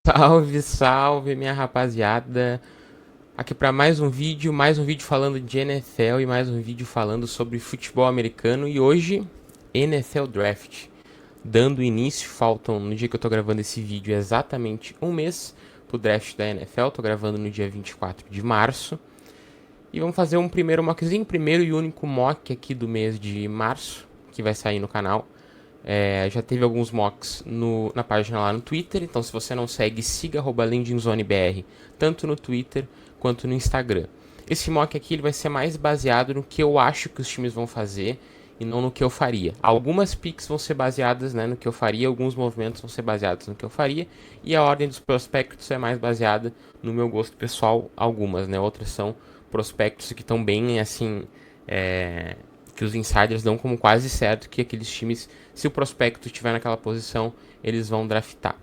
Salve, salve, minha rapaziada. Aqui para mais um vídeo falando de NFL e mais um vídeo falando sobre futebol americano e hoje NFL Draft. Dando início, faltam no dia que eu tô gravando esse vídeo exatamente um mês pro draft da NFL. Tô gravando no dia 24 de março. E vamos fazer um primeiro mockzinho, primeiro e único mock aqui do mês de março, que vai sair no canal. Já teve alguns mocks na página lá no Twitter, então se você não segue, siga @LandingZoneBR, tanto no Twitter quanto no Instagram. Esse mock aqui ele vai ser mais baseado no que eu acho que os times vão fazer e não no que eu faria. Algumas picks vão ser baseadas, né, no que eu faria, alguns movimentos vão ser baseados no que eu faria, e a ordem dos prospectos é mais baseada no meu gosto pessoal, algumas, né, outras são prospectos que estão bem, assim, que os insiders dão como quase certo que aqueles times, se o prospecto estiver naquela posição, eles vão draftar.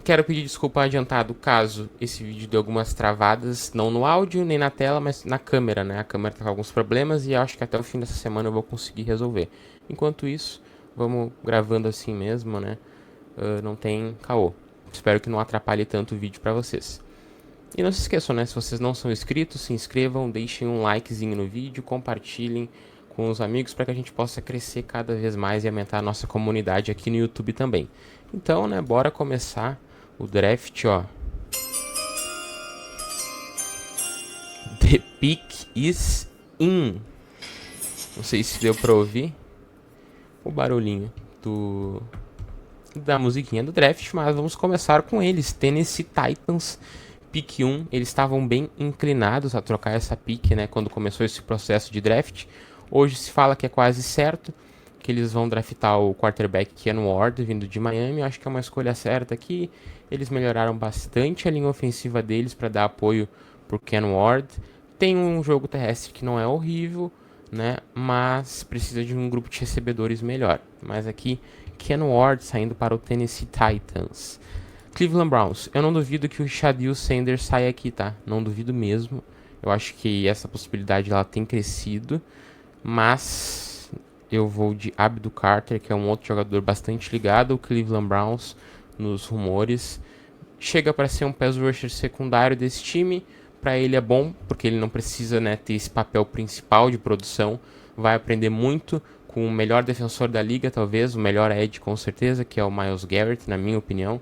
Quero pedir desculpa adiantado caso esse vídeo dê algumas travadas, não no áudio nem na tela, mas na câmera, né? A câmera tá com alguns problemas e acho que até o fim dessa semana eu vou conseguir resolver. Enquanto isso, vamos gravando assim mesmo, né? Não tem caô. Espero que não atrapalhe tanto o vídeo para vocês. E não se esqueçam, né? Se vocês não são inscritos, se inscrevam, deixem um likezinho no vídeo, compartilhem com os amigos para que a gente possa crescer cada vez mais e aumentar a nossa comunidade aqui no YouTube também. Então, né, bora começar o draft, ó. The pick is in. Não sei se deu pra ouvir o barulhinho da musiquinha do draft, mas vamos começar com eles. Tennessee Titans, pick 1. Eles estavam bem inclinados a trocar essa pick, né, quando começou esse processo de draft. Hoje se fala que é quase certo que eles vão draftar o quarterback Ken Ward, vindo de Miami. Eu acho que é uma escolha certa aqui. Eles melhoraram bastante a linha ofensiva deles para dar apoio pro Ken Ward. Tem um jogo terrestre que não é horrível, né? Mas precisa de um grupo de recebedores melhor. Mas aqui, Ken Ward saindo para o Tennessee Titans. Cleveland Browns. Eu não duvido que o Shadio Sanders saia aqui, tá? Não duvido mesmo. Eu acho que essa possibilidade ela tem crescido. Mas eu vou de Abdul Carter, que é um outro jogador bastante ligado ao Cleveland Browns nos rumores. Chega para ser um pass rusher secundário desse time. Para ele é bom, porque ele não precisa, né, ter esse papel principal de produção. Vai aprender muito com o melhor defensor da liga, talvez, o melhor edge com certeza, que é o Myles Garrett, na minha opinião.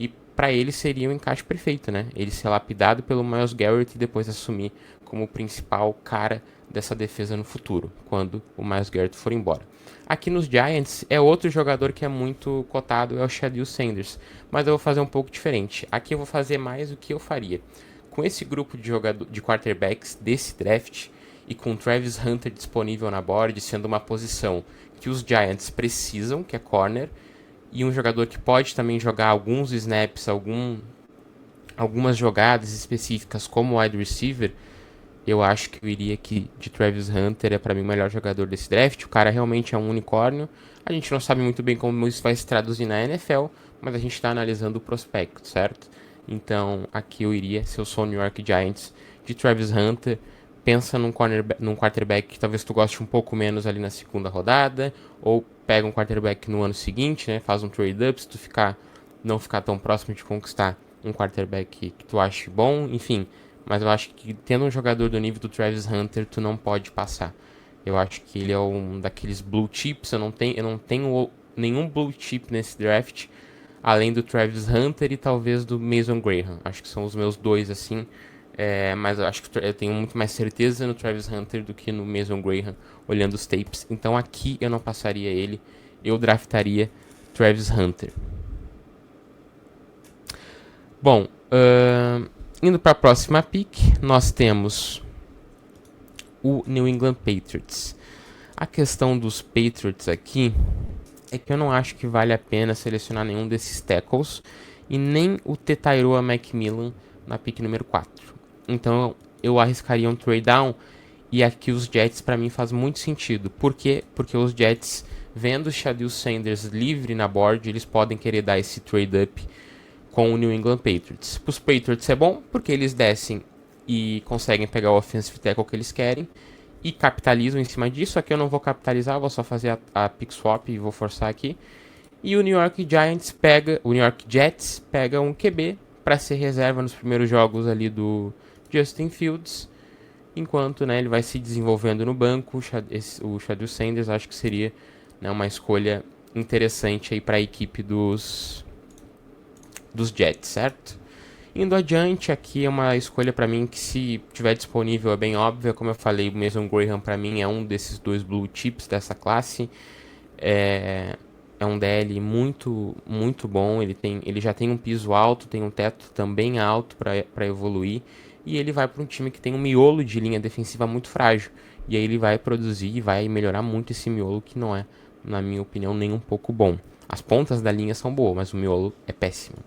E para ele seria um encaixe perfeito, né? Ele ser lapidado pelo Myles Garrett e depois assumir como o principal cara dessa defesa no futuro, quando o Myles Garrett for embora. Aqui nos Giants é outro jogador que é muito cotado, é o Shadio Sanders, mas eu vou fazer um pouco diferente. Aqui eu vou fazer mais o que eu faria. Com esse grupo de quarterbacks desse draft e com Travis Hunter disponível na board, sendo uma posição que os Giants precisam, que é corner, e um jogador que pode também jogar alguns snaps, algumas jogadas específicas como wide receiver, eu acho que eu iria aqui de Travis Hunter, é para mim o melhor jogador desse draft. O cara realmente é um unicórnio. A gente não sabe muito bem como isso vai se traduzir na NFL, mas a gente está analisando o prospecto, certo? Então aqui eu iria, se eu sou o New York Giants, de Travis Hunter. Pensa num quarterback que talvez tu goste um pouco menos ali na segunda rodada, ou pega um quarterback no ano seguinte, né? Faz um trade-up se tu não ficar tão próximo de conquistar um quarterback que tu ache bom, enfim. Mas eu acho que tendo um jogador do nível do Travis Hunter, tu não pode passar. Eu acho que ele é um daqueles blue chips. Eu não tenho nenhum blue chip nesse draft, além do Travis Hunter e talvez do Mason Graham. Acho que são os meus dois, assim. Mas eu acho que eu tenho muito mais certeza no Travis Hunter do que no Mason Graham, olhando os tapes. Então aqui eu não passaria ele. Eu draftaria Travis Hunter. Bom, indo para a próxima pick, nós temos o New England Patriots. A questão dos Patriots aqui é que eu não acho que vale a pena selecionar nenhum desses tackles e nem o Tetairoa Macmillan na pick número 4. Então eu arriscaria um trade down e aqui os Jets para mim faz muito sentido. Por quê? Porque os Jets, vendo o Shadio Sanders livre na board, eles podem querer dar esse trade up com o New England Patriots. Para os Patriots é bom, porque eles descem e conseguem pegar o offensive tackle que eles querem e capitalizam em cima disso. Aqui eu não vou capitalizar, vou só fazer a pick swap e vou forçar aqui. E o New York Jets pega um QB para ser reserva nos primeiros jogos ali do Justin Fields, enquanto, né, ele vai se desenvolvendo no banco. O Shedeur Sanders acho que seria, né, uma escolha interessante aí para a equipe dos Jets, certo? Indo adiante, aqui é uma escolha para mim que, se tiver disponível, é bem óbvia. Como eu falei, o Mason Graham para mim é um desses dois blue chips dessa classe. É um DL muito bom. Ele já tem um piso alto, tem um teto também alto para evoluir. E ele vai para um time que tem um miolo de linha defensiva muito frágil. E aí ele vai produzir e vai melhorar muito esse miolo, que não é, na minha opinião, nem um pouco bom. As pontas da linha são boas, mas o miolo é péssimo.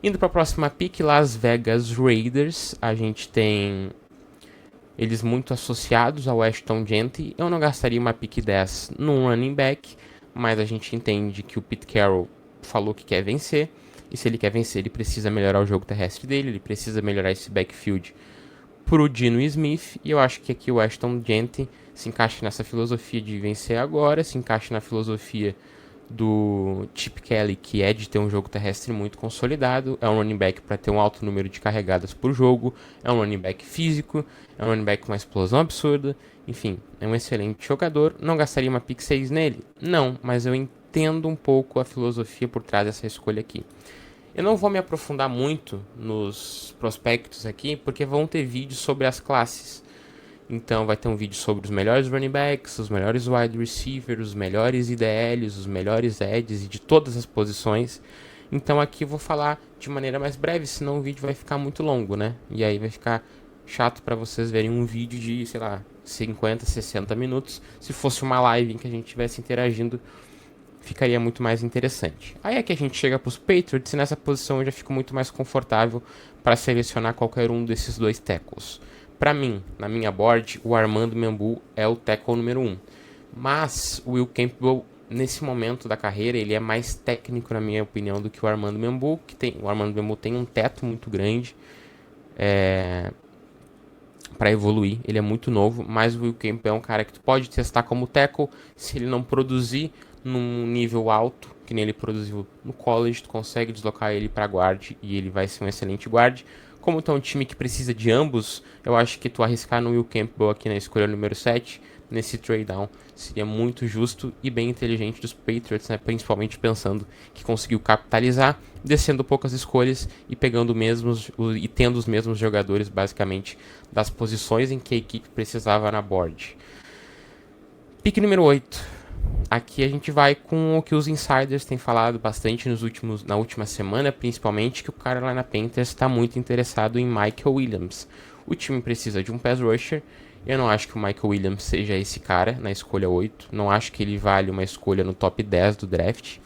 Indo para a próxima pick, Las Vegas Raiders. A gente tem eles muito associados ao Ashton Jeanty. Eu não gastaria uma pick 10 num running back, mas a gente entende que o Pete Carroll falou que quer vencer. E se ele quer vencer, ele precisa melhorar o jogo terrestre dele, ele precisa melhorar esse backfield pro Dino Smith. E eu acho que aqui o Ashton Jeanty se encaixa nessa filosofia de vencer agora, se encaixa na filosofia do Chip Kelly, que é de ter um jogo terrestre muito consolidado. É um running back para ter um alto número de carregadas por jogo, é um running back físico, é um running back com uma explosão absurda. Enfim, é um excelente jogador. Não gastaria uma pick 6 nele? Não, mas eu entendo um pouco a filosofia por trás dessa escolha aqui. Eu não vou me aprofundar muito nos prospectos aqui, porque vão ter vídeos sobre as classes. Então vai ter um vídeo sobre os melhores running backs, os melhores wide receivers, os melhores IDLs, os melhores edges e de todas as posições. Então aqui eu vou falar de maneira mais breve, senão o vídeo vai ficar muito longo, né? E aí vai ficar chato para vocês verem um vídeo de, sei lá, 50, 60 minutos. Se fosse uma live em que a gente estivesse interagindo, ficaria muito mais interessante. Aí aqui a gente chega para os Patriots, e nessa posição eu já fico muito mais confortável para selecionar qualquer um desses dois tackles. Para mim, na minha board, o Armando Membu é o tackle número 1. Mas o Will Campbell, nesse momento da carreira, ele é mais técnico, na minha opinião, do que o Armando Membu. O Armando Membu tem um teto muito grande para evoluir. Ele é muito novo, mas o Will Campbell é um cara que tu pode testar como tackle. Se ele não produzir num nível alto, que nem ele produziu no college, tu consegue deslocar ele para guard e ele vai ser um excelente guard. Como tu é um time que precisa de ambos, eu acho que tu arriscar no Will Campbell aqui na escolha número 7, nesse trade down, seria muito justo e bem inteligente dos Patriots, né? Principalmente pensando que conseguiu capitalizar, descendo poucas escolhas e pegando e tendo os mesmos jogadores, basicamente, das posições em que a equipe precisava na board. Pick número 8. Aqui a gente vai com o que os insiders têm falado bastante na última semana, principalmente, que o Carolina Panthers está muito interessado em Michael Williams. O time precisa de um pass rusher. Eu não acho que o Michael Williams seja esse cara na escolha 8. Não acho que ele vale uma escolha no top 10 do draft.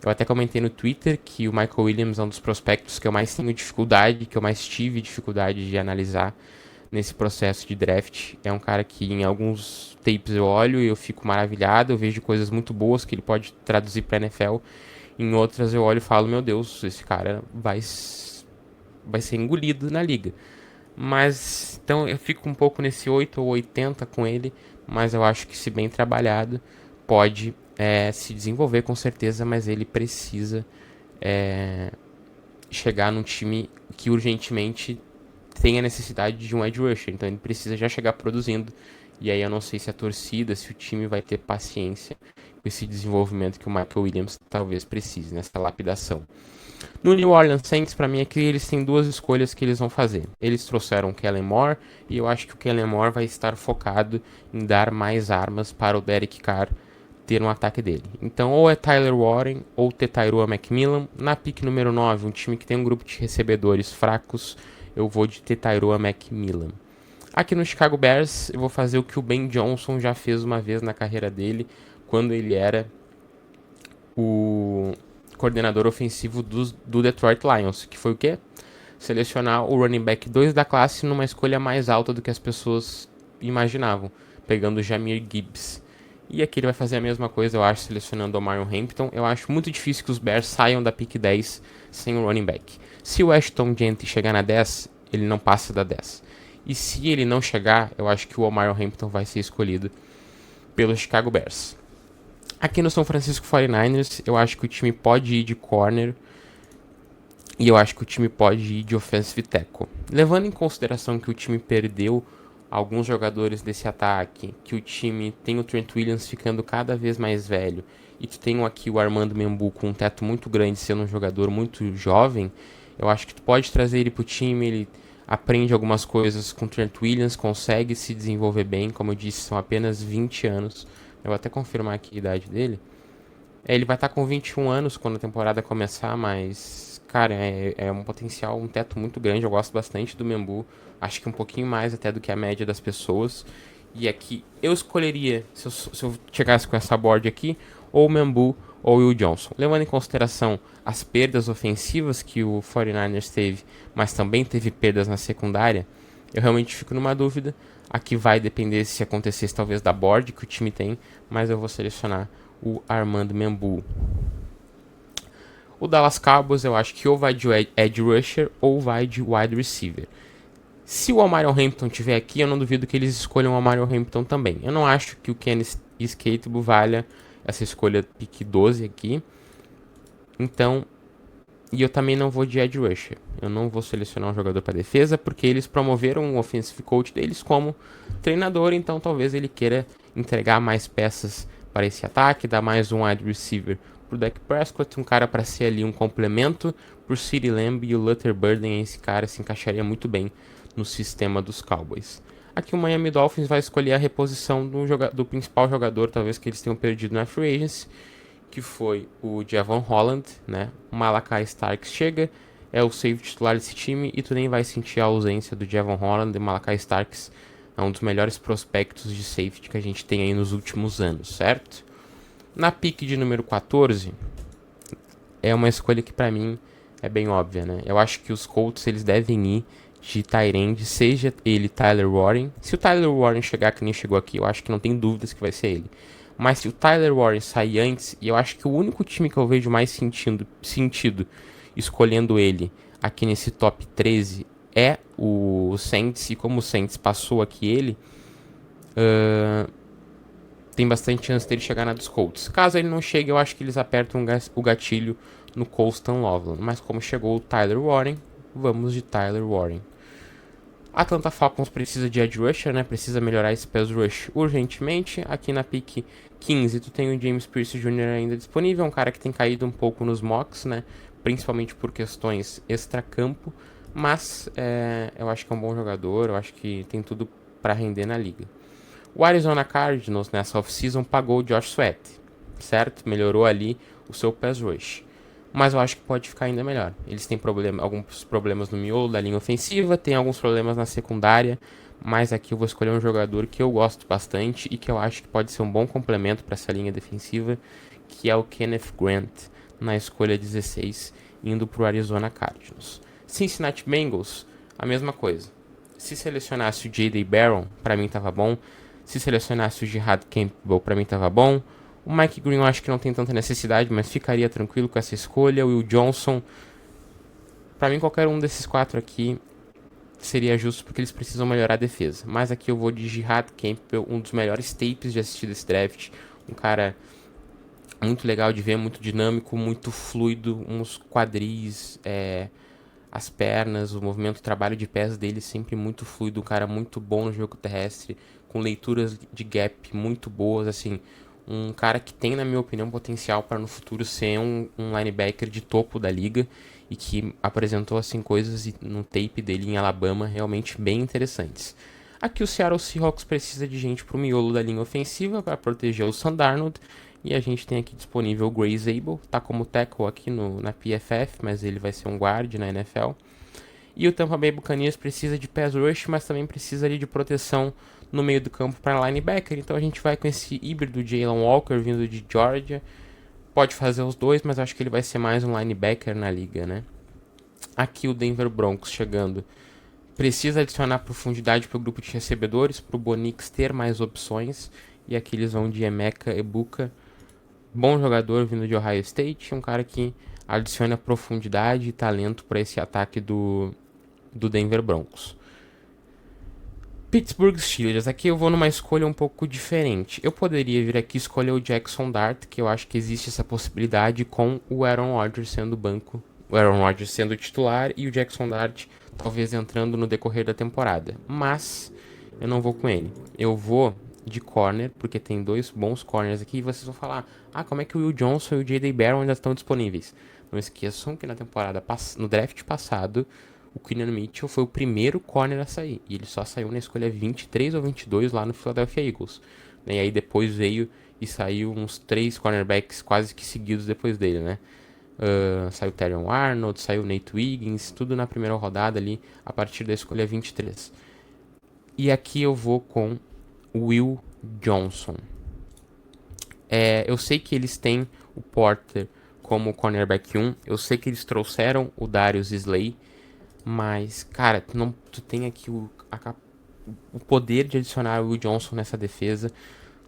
Eu até comentei no Twitter que o Michael Williams é um dos prospectos que eu mais tenho dificuldade, que eu mais tive dificuldade de analisar nesse processo de draft. É um cara que em alguns tapes eu olho e eu fico maravilhado, eu vejo coisas muito boas que ele pode traduzir para NFL. Em outras eu olho e falo, meu Deus, esse cara vai ser engolido na liga. Mas então eu fico um pouco nesse 8 ou 80 com ele, mas eu acho que, se bem trabalhado, pode se desenvolver com certeza, mas ele precisa chegar num time que urgentemente tem a necessidade de um edge rusher, então ele precisa já chegar produzindo. E aí eu não sei se a torcida, se o time vai ter paciência com esse desenvolvimento que o Michael Williams talvez precise, nessa lapidação. No New Orleans Saints, para mim, aqui eles têm duas escolhas que eles vão fazer. Eles trouxeram o Kellen Moore, e eu acho que o Kellen Moore vai estar focado em dar mais armas para o Derek Carr ter um ataque dele. Então, ou é Tyler Warren, ou Tyrone McMillan. Na pick número 9, um time que tem um grupo de recebedores fracos, eu vou de Tyrone McMillan. Aqui no Chicago Bears, eu vou fazer o que o Ben Johnson já fez uma vez na carreira dele, quando ele era o coordenador ofensivo do Detroit Lions, que foi o quê? Selecionar o running back 2 da classe numa escolha mais alta do que as pessoas imaginavam, pegando o Jahmyr Gibbs. E aqui ele vai fazer a mesma coisa, eu acho, selecionando o Omarion Hampton. Eu acho muito difícil que os Bears saiam da pick 10 sem o running back. Se o Ashton Jeanty chegar na 10, ele não passa da 10. E se ele não chegar, eu acho que o Omarion Hampton vai ser escolhido pelo Chicago Bears. Aqui no São Francisco 49ers, eu acho que o time pode ir de corner e eu acho que o time pode ir de offensive tackle. Levando em consideração que o time perdeu alguns jogadores desse ataque, que o time tem o Trent Williams ficando cada vez mais velho e tu tem aqui o Armando Membu com um teto muito grande, sendo um jogador muito jovem, eu acho que tu pode trazer ele pro time, ele aprende algumas coisas com o Trent Williams, consegue se desenvolver bem, como eu disse, são apenas 20 anos. Eu vou até confirmar aqui a idade dele. Ele vai estar com 21 anos quando a temporada começar, mas, cara, é um potencial, um teto muito grande. Eu gosto bastante do Membu, acho que um pouquinho mais até do que a média das pessoas. E aqui eu escolheria, se eu chegasse com essa board aqui, ou o Membu ou o Will Johnson. Levando em consideração as perdas ofensivas que o 49ers teve, mas também teve perdas na secundária, eu realmente fico numa dúvida. Aqui vai depender se acontecesse talvez da board que o time tem, mas eu vou selecionar o Armando Membu. O Dallas Cowboys eu acho que ou vai de edge rusher ou vai de wide receiver. Se o Omarion Hampton estiver aqui, eu não duvido que eles escolham o Omarion Hampton também. Eu não acho que o Kenny Skatebo valha essa escolha pick 12 aqui. Então, e eu também não vou de edge rusher. Eu não vou selecionar um jogador para defesa, porque eles promoveram o offensive coach deles como treinador, então talvez ele queira entregar mais peças para esse ataque, dar mais um wide receiver pro Dak Prescott, um cara para ser ali um complemento pro CeeDee Lamb, e o Luther Burden, esse cara se encaixaria muito bem no sistema dos Cowboys. Aqui o Miami Dolphins vai escolher a reposição do principal jogador, talvez que eles tenham perdido na free agency, que foi o Javon Holland, né? O Malachi Starks chega, é o safety titular desse time, e tu nem vai sentir a ausência do Javon Holland. E Malachi Starks é um dos melhores prospectos de safety que a gente tem aí nos últimos anos, certo? Na pick de número 14, é uma escolha que pra mim é bem óbvia, né? Eu acho que os Colts eles devem ir de tight end, seja ele Tyler Warren. Se o Tyler Warren chegar que nem chegou aqui, eu acho que não tem dúvidas que vai ser ele. Mas se o Tyler Warren sair antes, e eu acho que o único time que eu vejo mais sentido escolhendo ele aqui nesse top 13 é o Saints, e como o Saints passou aqui ele, tem bastante chance dele chegar na dos Colts. Caso ele não chegue, eu acho que eles apertam o gatilho no Colston Loveland. Mas como chegou o Tyler Warren, vamos de Tyler Warren. A Atlanta Falcons precisa de edge rusher, né? Precisa melhorar esse pass rush urgentemente. Aqui na pick 15, tu tem o James Pierce Jr. ainda disponível, um cara que tem caído um pouco nos mocks, né? Principalmente por questões extracampo, mas eu acho que é um bom jogador, eu acho que tem tudo para render na liga. O Arizona Cardinals nessa offseason pagou o Josh Sweat, certo? Melhorou ali o seu pass rush. Mas eu acho que pode ficar ainda melhor. Eles têm alguns problemas no miolo da linha ofensiva, tem alguns problemas na secundária, mas aqui eu vou escolher um jogador que eu gosto bastante e que eu acho que pode ser um bom complemento para essa linha defensiva, que é o Kenneth Grant, na escolha 16, indo para o Arizona Cardinals. Cincinnati Bengals, a mesma coisa. Se selecionasse o J.D. Barron, para mim tava bom. Se selecionasse o Jihad Campbell, pra mim tava bom. O Mike Green eu acho que não tem tanta necessidade, mas ficaria tranquilo com essa escolha. O Will Johnson, pra mim qualquer um desses quatro aqui seria justo, porque eles precisam melhorar a defesa. Mas aqui eu vou de Jihad Campbell, um dos melhores tapes de assistir desse draft. Um cara muito legal de ver, muito dinâmico, muito fluido, uns quadris, as pernas, o movimento, o trabalho de pés dele sempre muito fluido, um cara muito bom no jogo terrestre, com leituras de gap muito boas, assim, um cara que tem, na minha opinião, potencial para no futuro ser um linebacker de topo da liga, e que apresentou assim coisas no tape dele em Alabama realmente bem interessantes. Aqui o Seattle Seahawks precisa de gente pro miolo da linha ofensiva para proteger o Sam Darnold, e a gente tem aqui disponível o Gray Zabel, tá como tackle aqui na PFF, mas ele vai ser um guard na NFL. E o Tampa Bay Buccaneers precisa de pass rush, mas também precisa ali de proteção no meio do campo para linebacker. Então a gente vai com esse híbrido de Jalen Walker vindo de Georgia. Pode fazer os dois, mas acho que ele vai ser mais um linebacker na liga, né? Aqui o Denver Broncos chegando. Precisa adicionar profundidade para o grupo de recebedores, para o Bonix ter mais opções. E aqui eles vão de Emeka Egbuka. Bom jogador vindo de Ohio State, um cara que adiciona profundidade e talento para esse ataque do Denver Broncos. Pittsburgh Steelers, aqui eu vou numa escolha um pouco diferente. Eu poderia vir aqui escolher o Jackson Dart, que eu acho que existe essa possibilidade com o Aaron Rodgers sendo banco, o Aaron Rodgers sendo titular e o Jackson Dart talvez entrando no decorrer da temporada. Mas eu não vou com ele. Eu vou de corner, porque tem dois bons corners aqui e vocês vão falar: "Ah, como é que o Will Johnson e o J.D. Barron ainda estão disponíveis?" Não esqueçam que na temporada no draft passado o Quinton Mitchell foi o primeiro corner a sair. E ele só saiu na escolha 23 ou 22 lá no Philadelphia Eagles. E aí depois veio e saiu uns 3 cornerbacks quase que seguidos depois dele, né? Saiu Terrion Arnold, saiu Nate Wiggins, tudo na primeira rodada ali, a partir da escolha 23. E aqui eu vou com Will Johnson. Eu sei que eles têm o Porter como cornerback 1. Eu sei que eles trouxeram o Darius Slay. Mas, cara, tu tem aqui o poder de adicionar o Will Johnson nessa defesa.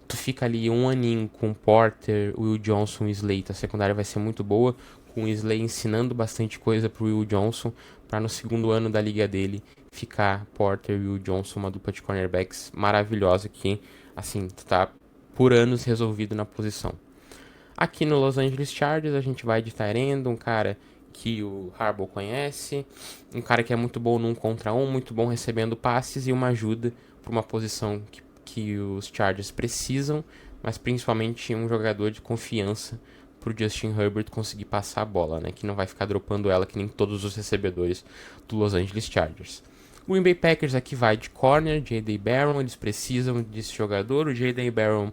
Tu fica ali um aninho com o Porter, o Will Johnson e o Slay. A secundária vai ser muito boa, com o Slay ensinando bastante coisa pro Will Johnson, para no segundo ano da liga dele ficar Porter e Will Johnson, uma dupla de cornerbacks maravilhosa que, assim, tu tá por anos resolvido na posição. Aqui no Los Angeles Chargers a gente vai de Tyrande, um cara que o Harbaugh conhece, um cara que é muito bom num contra um, muito bom recebendo passes e uma ajuda para uma posição que os Chargers precisam, mas principalmente um jogador de confiança para o Justin Herbert conseguir passar a bola, né? Que não vai ficar dropando ela que nem todos os recebedores do Los Angeles Chargers. O Green Bay Packers aqui vai de corner, J.D. Barron, eles precisam desse jogador. O J.D. Barron,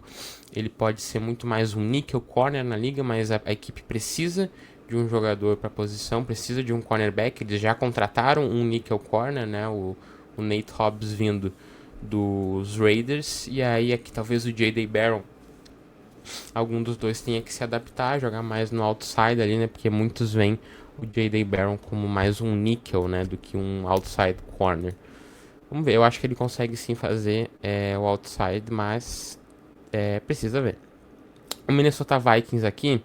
ele pode ser muito mais um nickel corner na liga, mas a equipe precisa de um jogador para a posição, precisa de um cornerback. Eles já contrataram um nickel corner, né? O Nate Hobbs vindo dos Raiders. E aí aqui talvez o J.D. Barron, algum dos dois tenha que se adaptar, jogar mais no outside ali, né? Porque muitos veem o J.D. Barron como mais um nickel, né? Do que um outside corner. Vamos ver, eu acho que ele consegue sim fazer o outside, mas precisa ver. O Minnesota Vikings aqui,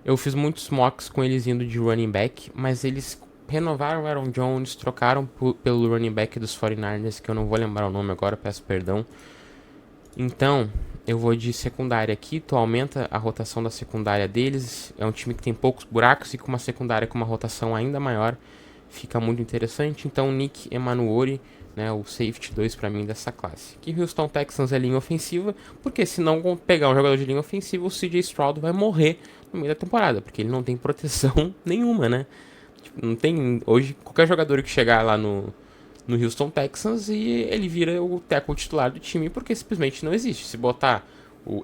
eu fiz muitos mocks com eles indo de running back, mas eles renovaram o Aaron Jones, trocaram pelo running back dos 49ers, que eu não vou lembrar o nome agora, peço perdão. Então, eu vou de secundária aqui, tu aumenta a rotação da secundária deles, é um time que tem poucos buracos e com uma secundária com uma rotação ainda maior, fica muito interessante. Então, Nick Emanuori, né, o safety 2 para mim dessa classe. Aqui Houston Texans é linha ofensiva, porque se não pegar um jogador de linha ofensiva, o CJ Stroud vai morrer no meio da temporada, porque ele não tem proteção nenhuma, né? Tipo, não tem, hoje, qualquer jogador que chegar lá no Houston Texans e ele vira o tackle titular do time, porque simplesmente não existe. Se botar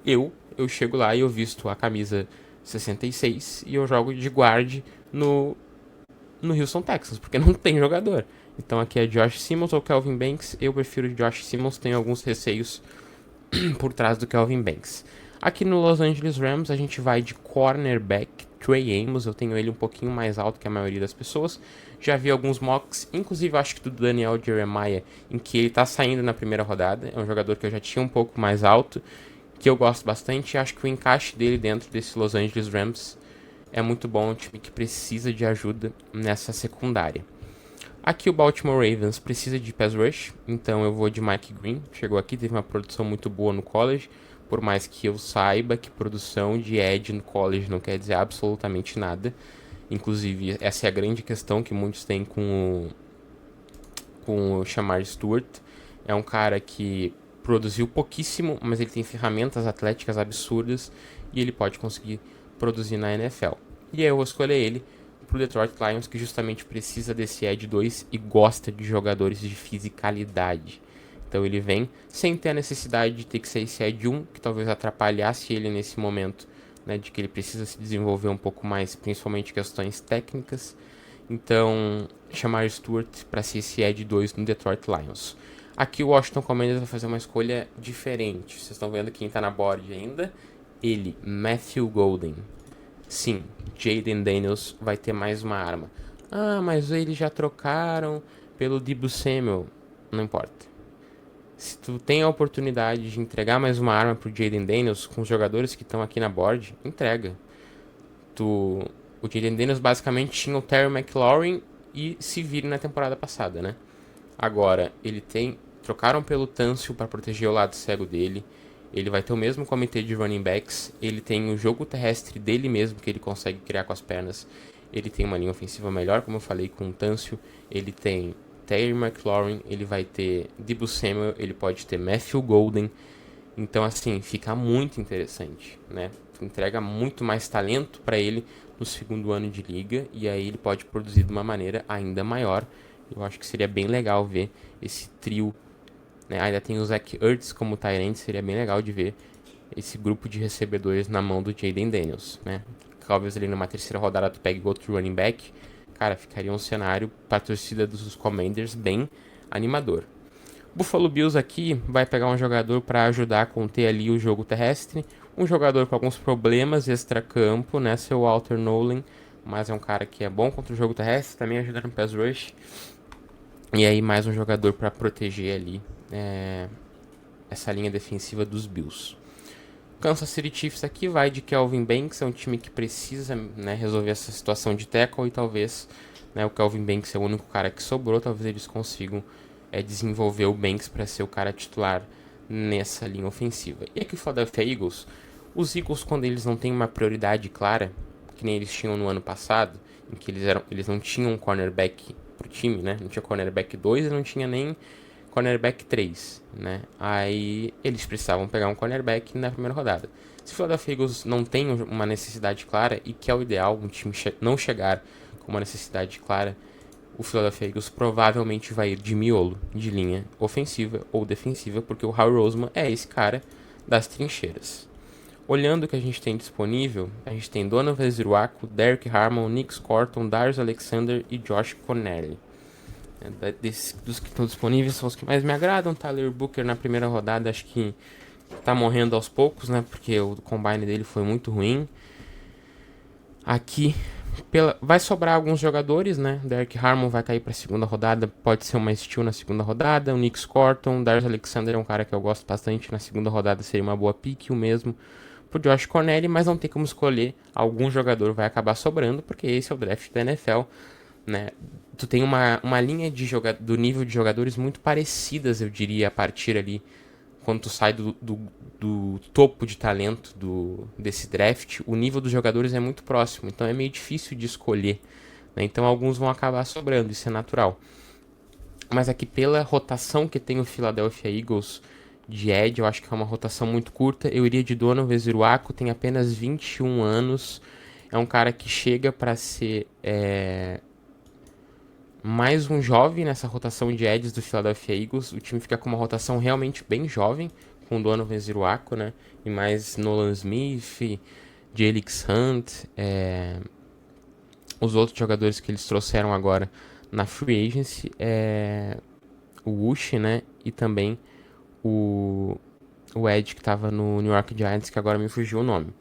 eu chego lá e eu visto a camisa 66 e eu jogo de guard no Houston Texans, porque não tem jogador. Então aqui é Josh Simmons ou Kelvin Banks. Eu prefiro Josh Simmons, tenho alguns receios por trás do Kelvin Banks. Aqui no Los Angeles Rams a gente vai de cornerback Trey Amos. Eu tenho ele um pouquinho mais alto que a maioria das pessoas. Já vi alguns mocks, inclusive acho que do Daniel Jeremiah, em que ele tá saindo na primeira rodada. É um jogador que eu já tinha um pouco mais alto, que eu gosto bastante. E acho que o encaixe dele dentro desse Los Angeles Rams é muito bom. É um time que precisa de ajuda nessa secundária. Aqui o Baltimore Ravens precisa de pass rush, então eu vou de Mike Green. Chegou aqui, teve uma produção muito boa no college, por mais que eu saiba que produção de edge no college não quer dizer absolutamente nada. Inclusive, essa é a grande questão que muitos têm com o Shamar Stewart. É um cara que produziu pouquíssimo, mas ele tem ferramentas atléticas absurdas e ele pode conseguir produzir na NFL. E aí eu vou escolher ele pro Detroit Lions, que justamente precisa desse Edge 2 e gosta de jogadores de fisicalidade. Então ele vem sem ter a necessidade de ter que ser esse Edge 1, que talvez atrapalhasse ele nesse momento, né, de que ele precisa se desenvolver um pouco mais, principalmente questões técnicas. Então, chamar Stewart para ser esse Edge 2 no Detroit Lions. Aqui o Washington Commanders vai fazer uma escolha diferente. Vocês estão vendo quem está na board ainda? Ele, Matthew Golden. Sim, Jaden Daniels vai ter mais uma arma. Ah, mas eles já trocaram pelo Deebo Samuel. Não importa. Se tu tem a oportunidade de entregar mais uma arma pro Jaden Daniels com os jogadores que estão aqui na board, entrega. O Jaden Daniels basicamente tinha o Terry McLaurin e se vire na temporada passada, né? Agora, ele tem trocaram pelo Tunsil para proteger o lado cego dele. Ele vai ter o mesmo comitê de running backs. Ele tem o jogo terrestre dele mesmo, que ele consegue criar com as pernas. Ele tem uma linha ofensiva melhor, como eu falei, com o Tunsil. Ele tem Terry McLaurin, ele vai ter Deebo Samuel, ele pode ter Matthew Golden. Então, assim, fica muito interessante, né? Entrega muito mais talento para ele no segundo ano de liga. E aí ele pode produzir de uma maneira ainda maior. Eu acho que seria bem legal ver esse trio, né? Ainda tem o Zach Ertz como tight end, seria bem legal de ver esse grupo de recebedores na mão do Jayden Daniels, né? Talvez ali numa terceira rodada tu pegue outro running back, cara, ficaria um cenário para a torcida dos Commanders bem animador. Buffalo Bills aqui vai pegar um jogador para ajudar a conter ali o jogo terrestre, um jogador com alguns problemas extra-campo, né? Seu Walter Nolan, mas é um cara que é bom contra o jogo terrestre, também ajuda no pass rush. E aí mais um jogador para proteger ali essa linha defensiva dos Bills. Kansas City Chiefs aqui vai de Kelvin Banks, é um time que precisa, né, resolver essa situação de tackle e talvez, né, o Kelvin Banks é o único cara que sobrou, talvez eles consigam desenvolver o Banks para ser o cara titular nessa linha ofensiva. E aqui o Philadelphia Eagles, os Eagles quando eles não têm uma prioridade clara, que nem eles tinham no ano passado, em que eles não tinham um cornerback pro time, né, não tinha cornerback 2 e não tinha nem cornerback 3, né? Aí eles precisavam pegar um cornerback na primeira rodada. Se o Philadelphia Eagles não tem uma necessidade clara, e que é o ideal, um time não chegar com uma necessidade clara, o Philadelphia Eagles provavelmente vai ir de miolo, de linha ofensiva ou defensiva, porque o Howie Roseman é esse cara das trincheiras. Olhando o que a gente tem disponível, a gente tem Donovan Ezeudu, Derek Harmon, Nick Corton, Darius Alexander e Josh Connelly. Dos que estão disponíveis são os que mais me agradam. Tyler Booker na primeira rodada acho que tá morrendo aos poucos, né? Porque o combine dele foi muito ruim. Aqui vai sobrar alguns jogadores, né? Derek Harmon vai cair para a segunda rodada, pode ser uma steal na segunda rodada. O Nick Corton, Darius Alexander é um cara que eu gosto bastante, na segunda rodada seria uma boa pick, o mesmo pro Josh Connelly, mas não tem como escolher, algum jogador vai acabar sobrando, porque esse é o draft da NFL, né? Tu tem uma linha do nível de jogadores muito parecidas, eu diria, a partir ali, quando tu sai do topo de talento desse draft, o nível dos jogadores é muito próximo, então é meio difícil de escolher, né? Então alguns vão acabar sobrando, isso é natural. Mas aqui pela rotação que tem o Philadelphia Eagles de edge, eu acho que é uma rotação muito curta, eu iria de Donovan Ezeudu, tem apenas 21 anos, é um cara que chega para ser mais um jovem nessa rotação de edges do Philadelphia Eagles. O time fica com uma rotação realmente bem jovem, com Donovan Ezeudu, né? E mais Nolan Smith, Jalix Hunt, os outros jogadores que eles trouxeram agora na Free Agency, o Wush, né? E também o Ed que estava no New York Giants, que agora me fugiu o nome.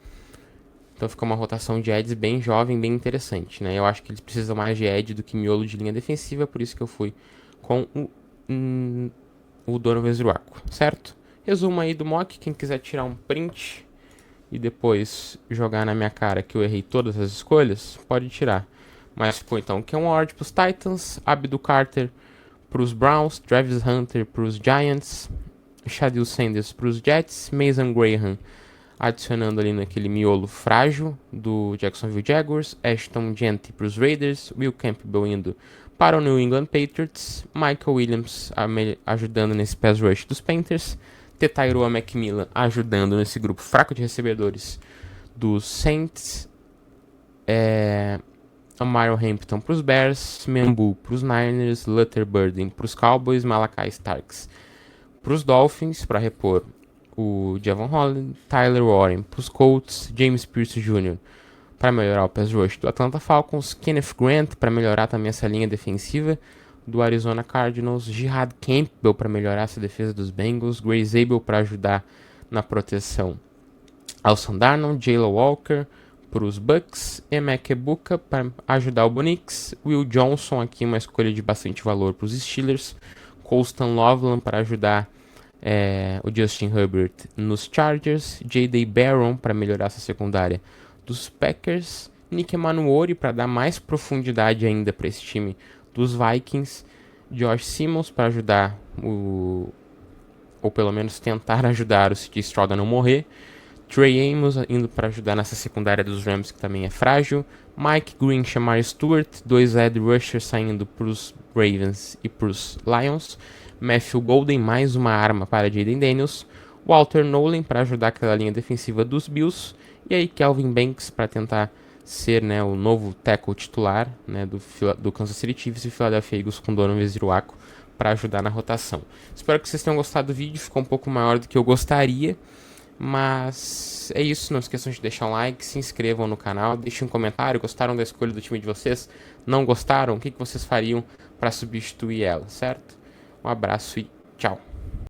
Então fica uma rotação de Eds bem jovem, bem interessante, né? Eu acho que eles precisam mais de Ed do que miolo de linha defensiva, por isso que eu fui com o Donovan Ezeudu, certo? Resumo aí do mock, quem quiser tirar um print e depois jogar na minha cara que eu errei todas as escolhas, pode tirar. Mas ficou então Ken Ward pros Titans, Abdul Carter pros Browns, Travis Hunter pros Giants, Shadil Sanders pros Jets, Mason Graham adicionando ali naquele miolo frágil do Jacksonville Jaguars, Ashton Jeanty para os Raiders, Will Campbell indo para o New England Patriots, Michael Williams ajudando nesse pass rush dos Panthers, Tetairoa Macmillan ajudando nesse grupo fraco de recebedores dos Saints, Amaro Hampton para os Bears, Membu para os Niners, Luther Burden para os Cowboys, Malachi Starks para os Dolphins, para repor o Javon Holland, Tyler Warren para os Colts, James Pierce Jr. para melhorar o pass rush do Atlanta Falcons, Kenneth Grant para melhorar também essa linha defensiva do Arizona Cardinals, Jihad Campbell para melhorar essa defesa dos Bengals, Gray Zabel para ajudar na proteção ao Sam Darnold, Jayla Walker para os Bucks, Emeka Egbuka para ajudar o Bonix, Will Johnson aqui uma escolha de bastante valor para os Steelers, Colston Loveland para ajudar o Justin Herbert nos Chargers, J.D. Barron para melhorar essa secundária dos Packers, Nick Emanuori para dar mais profundidade ainda para esse time dos Vikings, Josh Simmons para ajudar ou pelo menos tentar ajudar o C.J. Stroud a não morrer. Trey Amos indo para ajudar nessa secundária dos Rams, que também é frágil. Mike Green, Shamar Stewart, 2 edge rushers saindo para os Ravens e para os Lions. Matthew Golden, mais uma arma para Jayden Daniels. Walter Nolan para ajudar aquela linha defensiva dos Bills. E aí Kelvin Banks para tentar ser, né, o novo tackle titular, né, do Kansas City Chiefs e Philadelphia Eagles com Donovan Ezeuaco para ajudar na rotação. Espero que vocês tenham gostado do vídeo, ficou um pouco maior do que eu gostaria, mas é isso, não esqueçam de deixar um like, se inscrevam no canal, deixem um comentário, gostaram da escolha do time de vocês, não gostaram, o que vocês fariam para substituir ela, certo? Um abraço e tchau!